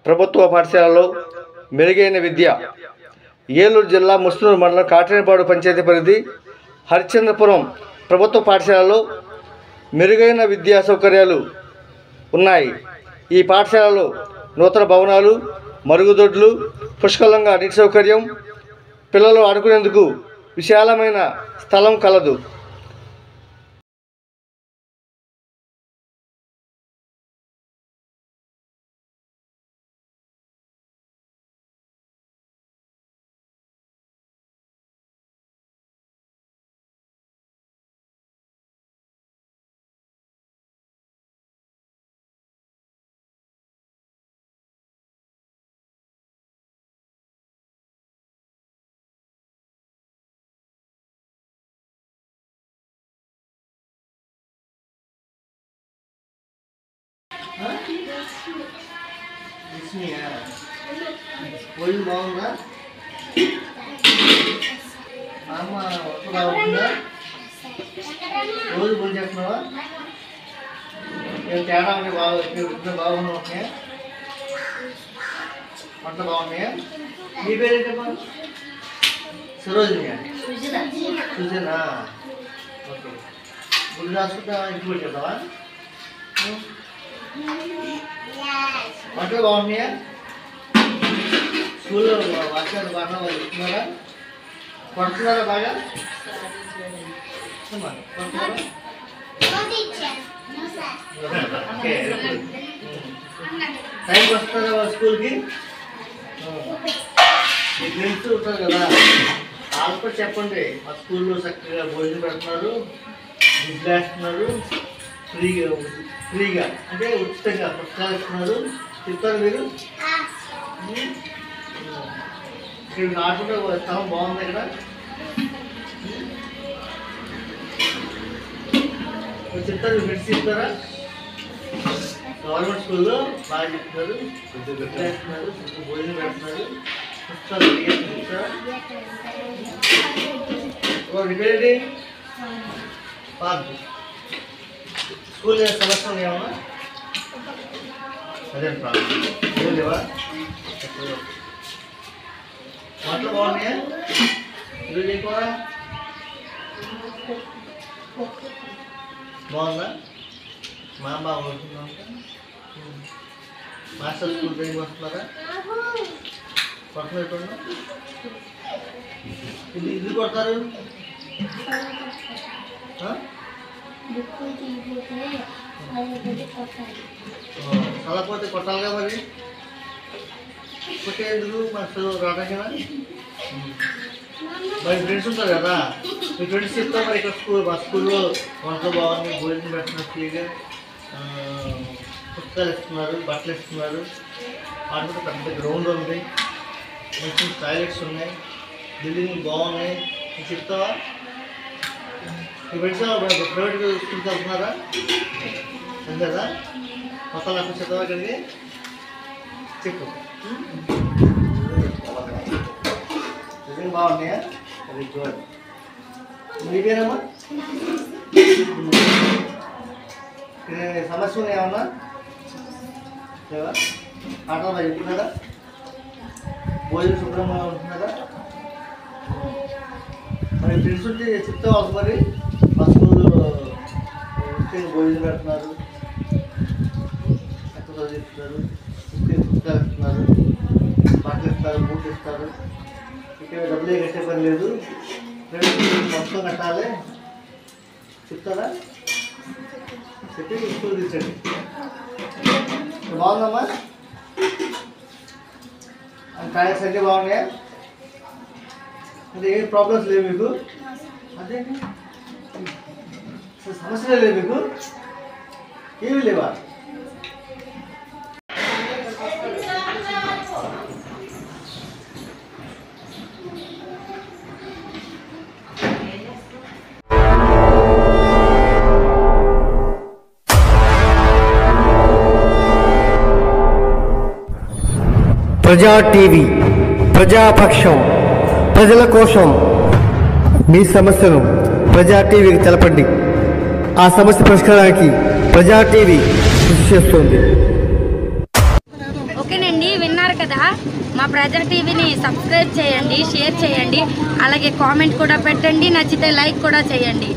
ప్రభుత్వ పాఠశాలలో మెరుగైన విద్య. ఏలూరు జిల్లా ముస్నూరు మండలం కాట్రేనిపాడు పంచాయతీ పరిధి హరిశ్చంద్రపురం ప్రభుత్వ పాఠశాలలో మెరుగైన విద్యా సౌకర్యాలు ఉన్నాయి. ఈ పాఠశాలలో నూతన భవనాలు, మరుగుదొడ్లు, పుష్కలంగా నీటి సౌకర్యం, పిల్లలు ఆడుకునేందుకు విశాలమైన స్థలం కలదు. ఒళ్ళు బాగుందా? అమ్మ బాగుందా? రోజు భోజనం చేస్తున్నావా? ఏం తేడా ఉంటే బాగున్నా? ఓకే, వంట బాగున్నాయా? మీ పేరేంటమ్మా? సరోజినియా? సుజనా? ఓకే, గుడి రాసుకుంటా ఇంటికి వచ్చేద్దామా? వంటలు బాగున్నాయా? స్కూల్లో వాక్యాలు బాగా ఇస్తున్నారా? పడుతున్నారా బాగా? టైంకి వస్తున్నారా వాళ్ళ స్కూల్కి? మీ ఫ్రెండ్స్ ఉంటారు కదా, వాళ్ళకు కూడా చెప్పండి మా స్కూల్లో చక్కగా భోజనం పెడుతున్నారు, గుడ్లు వేస్తున్నారు, ఫ్రీగా అంటే ఉచితంగా పుస్తకాలు ఇస్తున్నారు. చెప్తారు మీరు? ఇక్కడ నాటుకుంటే స్థలం బాగుంది. ఇక్కడ చెప్తారు, ఫ్రెండ్స్ చెప్తారా? గవర్నమెంట్ స్కూల్లో బాగా చెప్తున్నారు, వేస్తున్నారు, భోజనం పెడుతున్నారు, పుస్తకాలు చెప్తారా? రిపేరీ పార్క్ స్కూల్ సమస్య ఏమన్నా? అదే ప్రాబ్లం లేవా? వంటలు బాగున్నాయా? ఈరోజు ఏం కూర బాగుందా? మా బాగా వస్తుందా? మాస్టర్ స్కూల్ టైంకి వస్తున్నారా? పక్కన ఇది కొడతారు? చల్లపోతే కొట్టాలిగా మరి. కొట్టేందుకు మాకు రావడం కదా. మరి ఫ్రెండ్స్ ఉంటారు కదా, మీ ఫ్రెండ్స్ చెప్తా మరి ఇక్కడ మా స్కూల్లో వంటలు బాగుంది, భోజనం పెట్టిన ఫ్రీగా పుస్తకాలు ఇస్తున్నారు, బట్టలు ఇస్తున్నారు, వాటితో పెద్ద గ్రౌండ్ ఉంది, మంచి టాయిలెట్స్ ఉన్నాయి, బిల్డింగ్ బాగున్నాయి. నీకు చెప్తావా? మీ ఫ్రెండ్స్ ప్రైవేట్ స్కూల్కి వెళ్తున్నారా? అంతేదా? మొత్తం నాకు చెప్తావా? ఇక్కడికి చెప్పు. బిల్డింగ్ బాగున్నాయా? అది గుడ్. మీ పేరేమా? సమస్య ఉన్నాయి ఏమన్నా? లేవా? ఆటలు బాగా చెప్తున్నారా? భోజనం శుభ్రంగా ఉంటున్నారా? మరి ఫ్రెండ్స్ ఉంటే చెప్తావా? మరి మా స్కూల్లో భోజనం పెడుతున్నారు, ఎక్కడ చదివిస్తున్నారు, పుస్తకాలు ఇస్తున్నారు, బట్టలు ఇస్తారు, బూట్లు ఇస్తారు, ఇక్కడ డబ్బులే కట్టే పని లేదు, మొత్తం కట్టాలి. చెప్తారా? చెప్పి స్కూల్ తీసండి. బాగుందమ్మా? టాయిలెట్స్ అన్నీ బాగున్నాయా? అంటే ఏం ప్రాబ్లమ్స్ లేవు మీకు? అదే సమస్యలే లేవు మీకు? ఏమీ లేవా? ప్రజా టీవీ, ప్రజాపక్షం, ప్రజల కోసం. మీ సమస్యను ప్రజా టీవీకి తెలపండి. ఆ సమస్య పరిష్కారానికి ప్రజా టీవీ కృషి చేస్తుంది. ఓకేనండి, విన్నారు కదా. మా ప్రజా టీవీని సబ్స్క్రైబ్ చేయండి, షేర్ చేయండి, అలాగే కామెంట్ కూడా పెట్టండి, నచ్చితే లైక్ కూడా చేయండి.